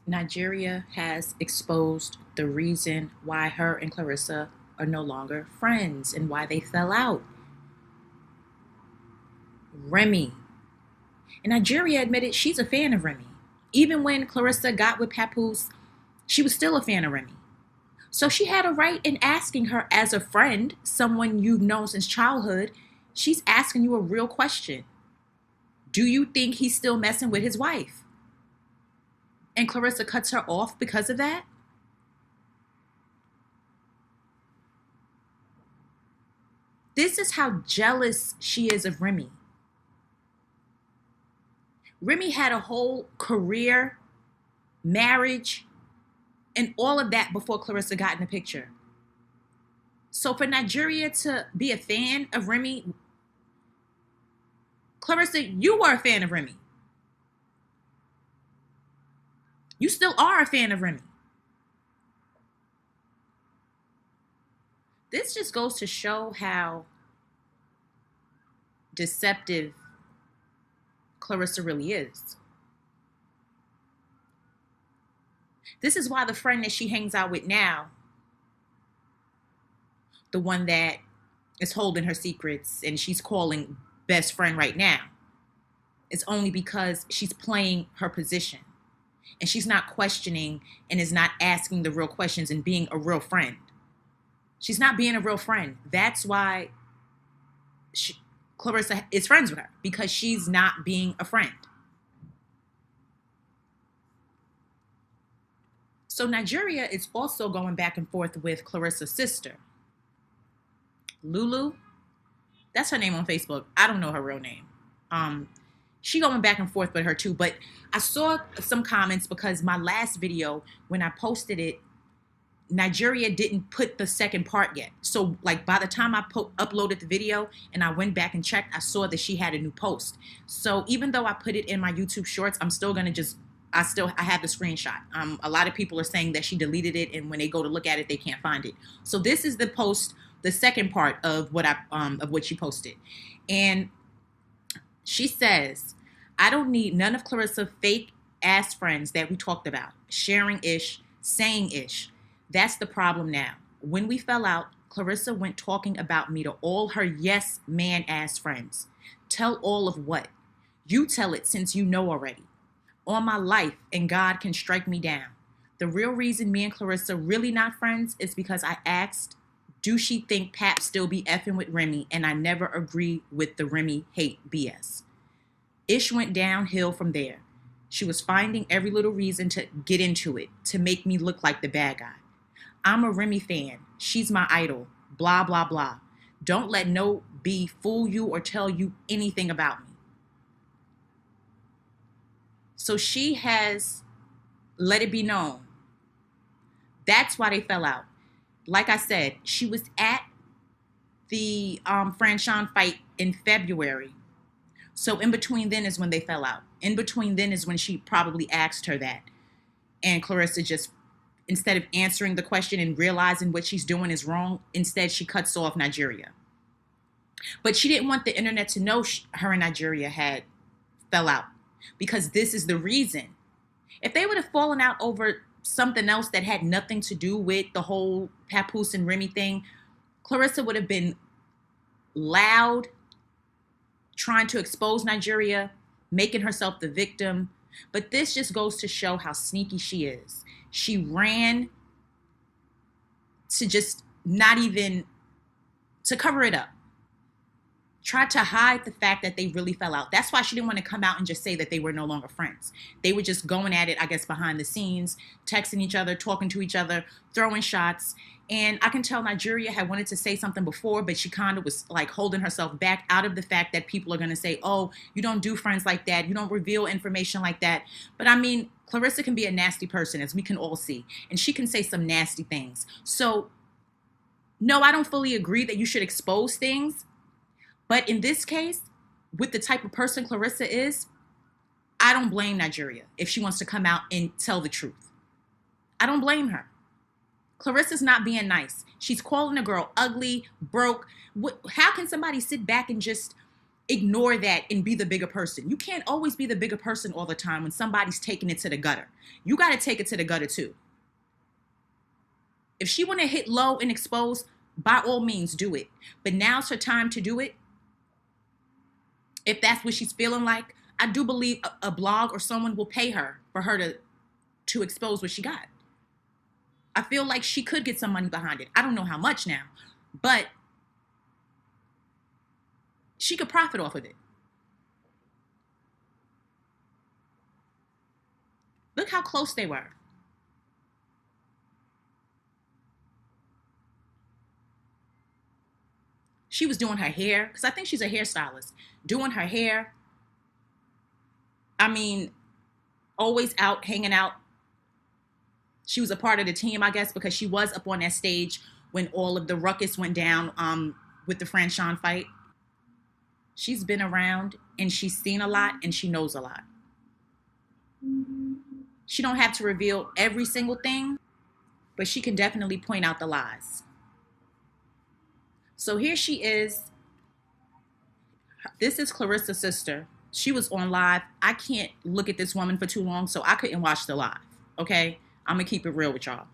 Nigeria has exposed the reason why her and Claressa are no longer friends and why they fell out. Remy. And Nigeria admitted she's a fan of Remy. Even when Claressa got with Papoose, she was still a fan of Remy. So she had a right in asking her as a friend, someone you've known since childhood. She's asking you a real question. Do you think he's still messing with his wife? And Claressa cuts her off because of that? This is how jealous she is of Remy. Remy had a whole career, marriage, and all of that before Claressa got in the picture. So for Nigeria to be a fan of Remy, Claressa, you were a fan of Remy. You still are a fan of Remy. This just goes to show how deceptive Claressa really is. This is why the friend that she hangs out with now, the one that is holding her secrets and she's calling best friend right now, is only because she's playing her position. And she's not questioning and is not asking the real questions and being a real friend. She's not being a real friend. That's why Claressa is friends with her, because she's not being a friend. So Nigeria is also going back and forth with Claressa's sister. Lulu, that's her name on Facebook. I don't know her real name. She going back and forth with her too. But I saw some comments because my last video, when I posted it, Nigeria didn't put the second part yet. So like by the time I uploaded the video and I went back and checked, I saw that she had a new post. So even though I put it in my YouTube shorts, I'm still going to I have the screenshot. A lot of people are saying that she deleted it, and when they go to look at it, they can't find it. So this is the post, the second part of what she posted. And she says, I don't need none of Claressa fake ass friends that we talked about. Sharing ish, saying ish. That's the problem now. When we fell out, Claressa went talking about me to all her yes man ass friends. Tell all of what? You tell it since you know already. On my life, and God can strike me down. The real reason me and Claressa really not friends is because I asked, do she think Pap still be effing with Remy? And I never agree with the Remy hate BS. Ish went downhill from there. She was finding every little reason to get into it, to make me look like the bad guy. I'm a Remy fan. She's my idol. Blah, blah, blah. Don't let no B fool you or tell you anything about me. So she has let it be known. That's why they fell out. Like I said, she was at the Franchon fight in February. So in between then is when they fell out. In between then is when she probably asked her that. And Claressa just, instead of answering the question and realizing what she's doing is wrong, instead she cuts off Nigeria. But she didn't want the internet to know her and Nigeria had fell out, because this is the reason. If they would have fallen out over something else that had nothing to do with the whole Papoose and Remy thing, Claressa would have been loud, trying to expose Nigeria, making herself the victim. But this just goes to show how sneaky she is. She ran to just not even, to cover it up. Tried to hide the fact that they really fell out. That's why she didn't want to come out and just say that they were no longer friends. They were just going at it, I guess, behind the scenes, texting each other, talking to each other, throwing shots. And I can tell Nigeria had wanted to say something before, but she kind of was like holding herself back out of the fact that people are going to say, oh, you don't do friends like that. You don't reveal information like that. But I mean, Claressa can be a nasty person, as we can all see. And she can say some nasty things. So, no, I don't fully agree that you should expose things. But in this case, with the type of person Claressa is, I don't blame Nigeria if she wants to come out and tell the truth. I don't blame her. Claressa's not being nice. She's calling a girl ugly, broke. How can somebody sit back and just ignore that and be the bigger person. You can't always be the bigger person all the time when somebody's taking it to the gutter. You got to take it to the gutter too. If she want to hit low and expose, by all means do it. But now's her time to do it. If that's what she's feeling like, I do believe a blog or someone will pay her for her to expose what she got. I feel like she could get some money behind it. I don't know how much now, but she could profit off of it. Look how close they were. She was doing her hair, because I think she's a hairstylist, doing her hair. I mean, always out, hanging out. She was a part of the team, I guess, because she was up on that stage when all of the ruckus went down with the Franchon fight. She's been around, and she's seen a lot, and she knows a lot. She don't have to reveal every single thing, but she can definitely point out the lies. So here she is. This is Claressa's sister. She was on live. I can't look at this woman for too long, so I couldn't watch the live. Okay? I'm going to keep it real with y'all.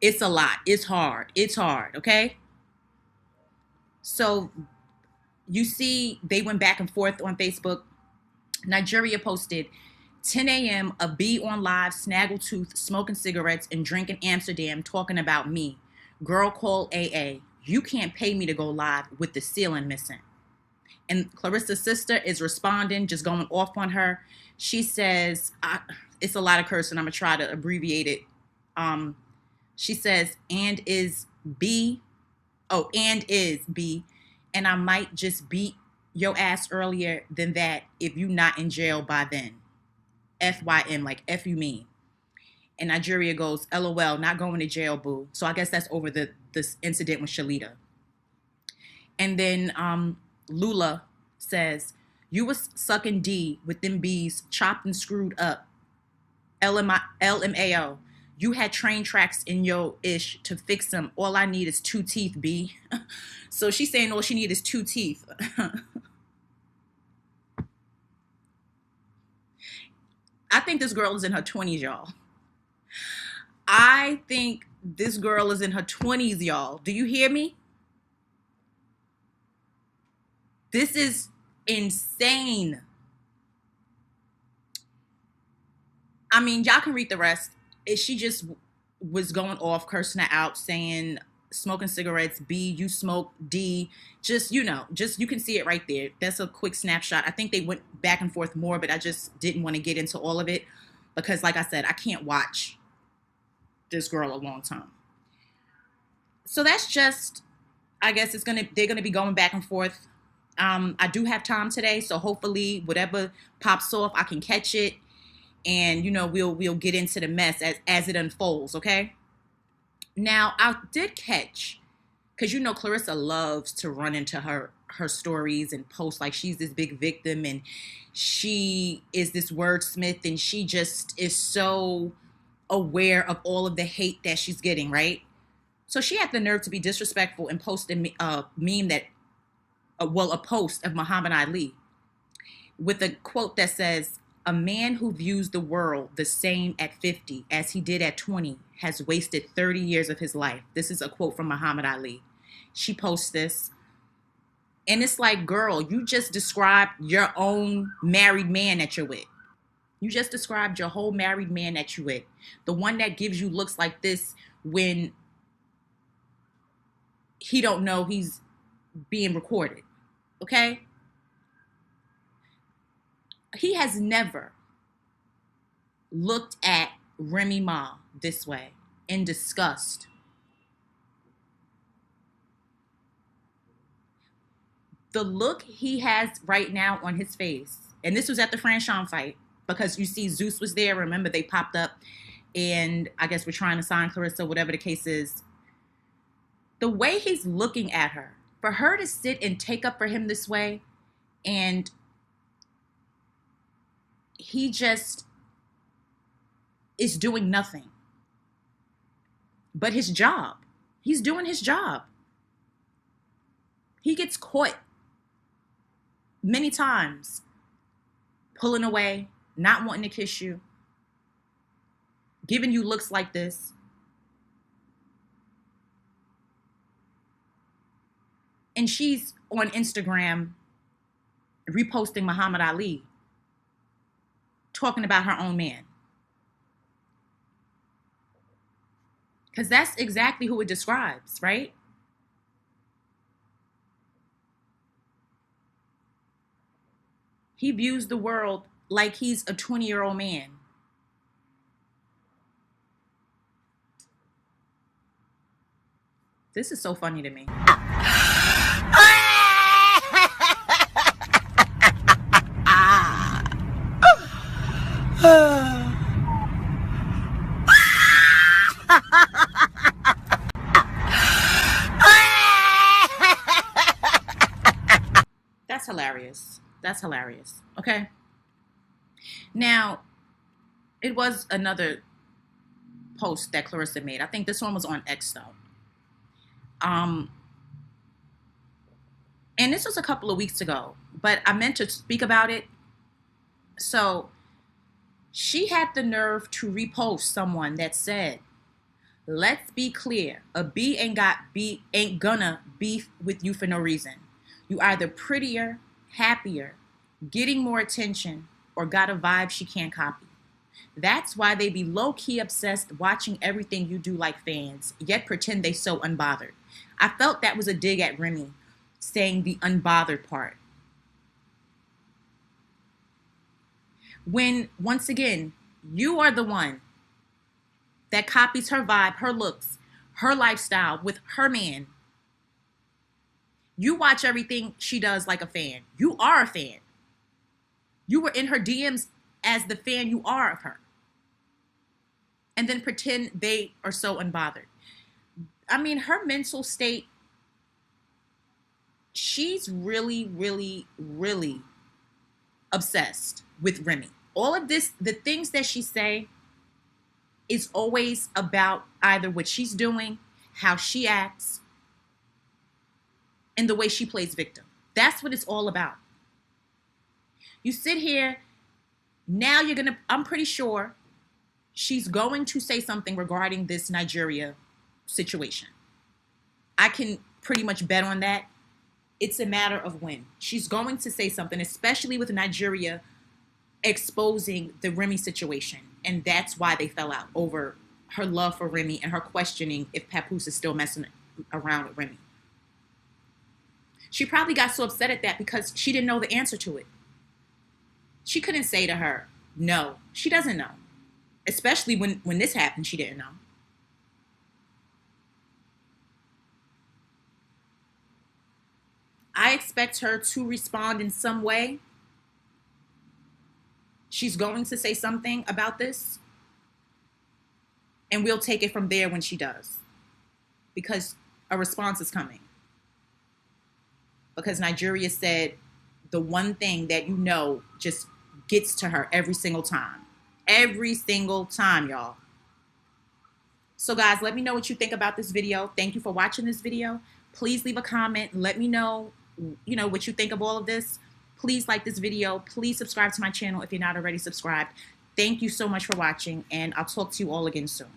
It's a lot. It's hard. It's hard. Okay? So you see they went back and forth on Facebook. Nigeria posted 10 a.m. a B on live, snaggletooth, smoking cigarettes and drinking Amsterdam, talking about me. Girl, call AA. You can't pay me to go live with the ceiling missing. And Claressa's sister is responding, just going off on her. She says, it's a lot of cursing. I'm going to try to abbreviate it. She says, and is B. And I might just beat your ass earlier than that if you not in jail by then. FYM, like F you mean. And Nigeria goes, LOL, not going to jail, boo. So I guess that's over this incident with Shalita. And then Lula says, you was sucking D with them B's chopped and screwed up. LMAO. You had train tracks in your ish to fix them. All I need is 2 teeth, B. So she's saying all she needs is 2 teeth. I think this girl is in her 20s, y'all. I think this girl is in her 20s, y'all. Do you hear me? This is insane. I mean, y'all can read the rest. She just was going off, cursing her out, saying, smoking cigarettes, B, you smoke, D. Just, you can see it right there. That's a quick snapshot. I think they went back and forth more, but I just didn't want to get into all of it because, like I said, I can't watch this girl a long time. So that's just, I guess they're gonna be going back and forth. I do have time today, so hopefully whatever pops off, I can catch it, and we'll get into the mess as it unfolds. Okay. Now I did catch, because Claressa loves to run into her stories and post like she's this big victim and she is this wordsmith and she just is so aware of all of the hate that she's getting, right? So she had the nerve to be disrespectful and post a meme that, a post of Muhammad Ali with a quote that says, a man who views the world the same at 50 as he did at 20 has wasted 30 years of his life. This is a quote from Muhammad Ali. She posts this. And it's like, girl, you just described your own married man that you're with. You just described your whole married man that you're with. The one that gives you looks like this when he don't know he's being recorded. Okay? He has never looked at Remy Ma this way in disgust. The look he has right now on his face, and this was at the Franchon fight, because you see Zeus was there. Remember, they popped up, and I guess we're trying to sign Claressa, whatever the case is. The way he's looking at her, for her to sit and take up for him this way, and he just is doing nothing but his job. He's doing his job. He gets caught many times, pulling away, not wanting to kiss you, giving you looks like this. And she's on Instagram reposting Muhammad Ali, talking about her own man. Because that's exactly who it describes, right? He views the world like he's a 20-year-old man. This is so funny to me. That's hilarious. That's hilarious. Okay. Now, it was another post that Claressa made. I think this one was on X though. And this was a couple of weeks ago, but I meant to speak about it. So she had the nerve to repost someone that said, "Let's be clear, a B ain't gonna beef with you for no reason. You either prettier, happier, getting more attention, or got a vibe she can't copy. That's why they be low-key obsessed watching everything you do like fans, yet pretend they so unbothered." I felt that was a dig at Remy, saying the unbothered part. When, once again, you are the one that copies her vibe, her looks, her lifestyle with her man. You watch everything she does like a fan. You are a fan. You were in her DMs as the fan you are of her. And then pretend they are so unbothered. I mean, her mental state, she's really, really, really obsessed with Remy. All of this, the things that she say is always about either what she's doing, how she acts, and the way she plays victim. That's what it's all about. You sit here, now I'm pretty sure she's going to say something regarding this Nigeria situation. I can pretty much bet on that. It's a matter of when. She's going to say something, especially with Nigeria exposing the Remy situation. And that's why they fell out, over her love for Remy and her questioning if Papoose is still messing around with Remy. She probably got so upset at that because she didn't know the answer to it. She couldn't say to her, no. She doesn't know. Especially when this happened, she didn't know. I expect her to respond in some way. She's going to say something about this. And we'll take it from there when she does. Because a response is coming. Because Nigeria said the one thing that you know just gets to her every single time. Every single time, y'all. So guys, let me know what you think about this video. Thank you for watching this video. Please leave a comment. Let me know, what you think of all of this. Please like this video. Please subscribe to my channel if you're not already subscribed. Thank you so much for watching, and I'll talk to you all again soon.